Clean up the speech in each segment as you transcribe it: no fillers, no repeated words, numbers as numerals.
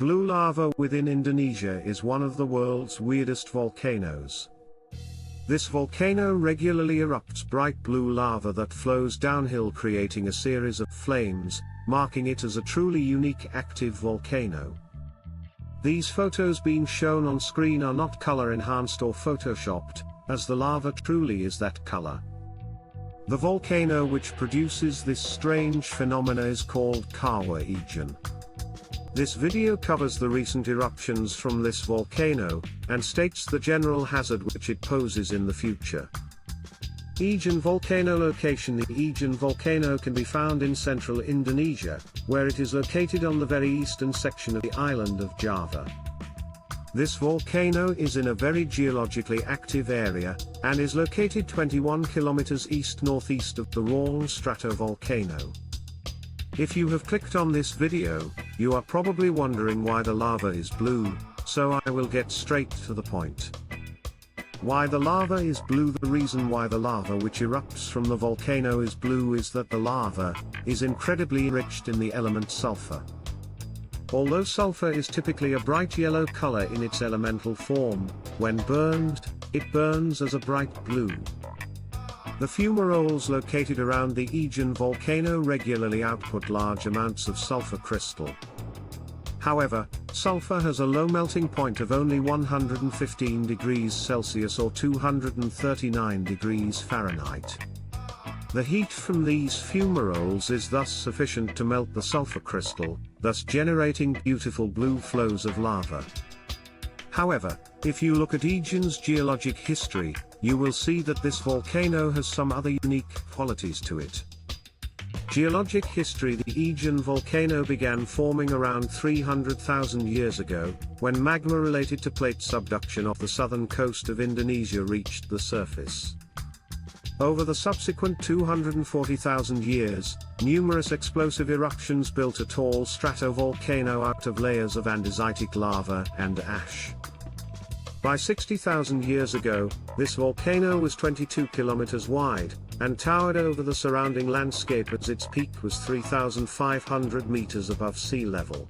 Blue lava within Indonesia is one of the world's weirdest volcanoes. This volcano regularly erupts bright blue lava that flows downhill, creating a series of flames, marking it as a truly unique active volcano. These photos being shown on screen are not color enhanced or photoshopped, as the lava truly is that color. The volcano which produces this strange phenomena is called Kawah Ijen. This video covers the recent eruptions from this volcano, and states the general hazard which it poses in the future. Ijen volcano location. The Ijen volcano can be found in central Indonesia, where it is located on the very eastern section of the island of Java. This volcano is in a very geologically active area, and is located 21 kilometers east-northeast of the Raung stratovolcano. If you have clicked on this video, you are probably wondering why the lava is blue, so I will get straight to the point. Why the lava is blue? The reason why the lava which erupts from the volcano is blue is that the lava is incredibly enriched in the element sulfur. Although sulfur is typically a bright yellow color in its elemental form, when burned, it burns as a bright blue. The fumaroles located around the Ijen volcano regularly output large amounts of sulfur crystal. However, sulfur has a low melting point of only 115 degrees Celsius or 239 degrees Fahrenheit. The heat from these fumaroles is thus sufficient to melt the sulfur crystal, thus generating beautiful blue flows of lava. However, if you look at Ijen's geologic history, you will see that this volcano has some other unique qualities to it. Geologic history. The Ijen volcano began forming around 300,000 years ago, when magma related to plate subduction off the southern coast of Indonesia reached the surface. Over the subsequent 240,000 years, numerous explosive eruptions built a tall stratovolcano out of layers of andesitic lava and ash. By 60,000 years ago, this volcano was 22 kilometers wide, and towered over the surrounding landscape as its peak was 3,500 meters above sea level.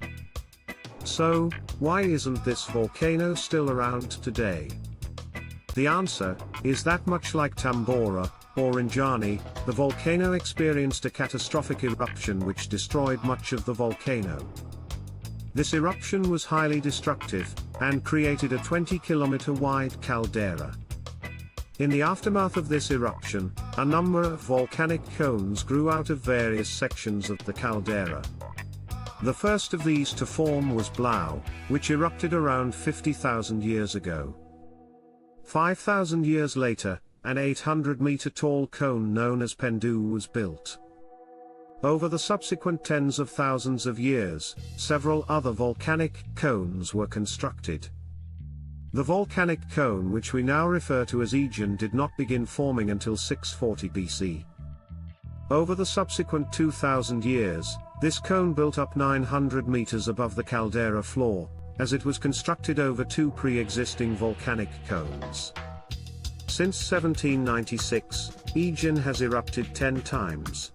So, why isn't this volcano still around today? The answer is that much like Tambora, or Rinjani, the volcano experienced a catastrophic eruption which destroyed much of the volcano. This eruption was highly destructive, and created a 20-kilometer wide caldera. In the aftermath of this eruption, a number of volcanic cones grew out of various sections of the caldera. The first of these to form was Blau, which erupted around 50,000 years ago. 5,000 years later, an 800-meter tall cone known as Pendu was built. Over the subsequent tens of thousands of years, several other volcanic cones were constructed. The volcanic cone which we now refer to as Ijen did not begin forming until 640 BC. Over the subsequent 2,000 years, this cone built up 900 meters above the caldera floor, as it was constructed over two pre-existing volcanic cones. Since 1796, Ijen has erupted 10 times.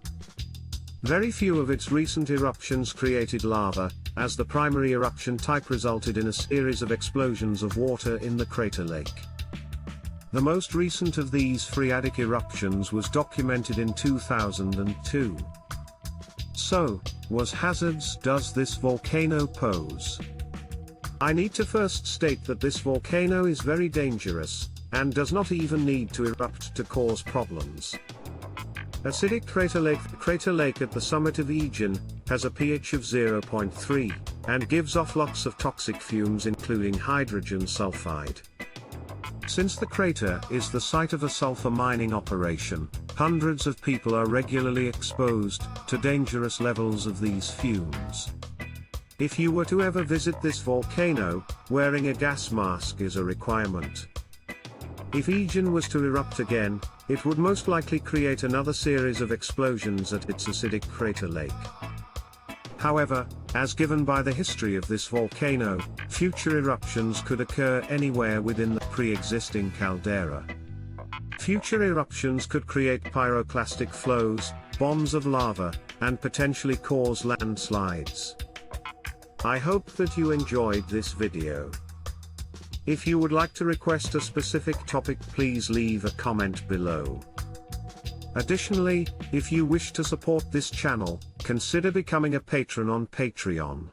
Very few of its recent eruptions created lava, as the primary eruption type resulted in a series of explosions of water in the crater lake. The most recent of these phreatic eruptions was documented in 2002. So, what hazards does this volcano pose? I need to first state that this volcano is very dangerous, and does not even need to erupt to cause problems. Acidic crater lake. The crater lake at the summit of Ijen has a pH of 0.3, and gives off lots of toxic fumes including hydrogen sulfide. Since the crater is the site of a sulfur mining operation, hundreds of people are regularly exposed to dangerous levels of these fumes. If you were to ever visit this volcano, wearing a gas mask is a requirement. If Ijen was to erupt again, it would most likely create another series of explosions at its acidic crater lake. However, as given by the history of this volcano, future eruptions could occur anywhere within the pre-existing caldera. Future eruptions could create pyroclastic flows, bombs of lava, and potentially cause landslides. I hope that you enjoyed this video. If you would like to request a specific topic, please leave a comment below. Additionally, if you wish to support this channel, consider becoming a patron on Patreon.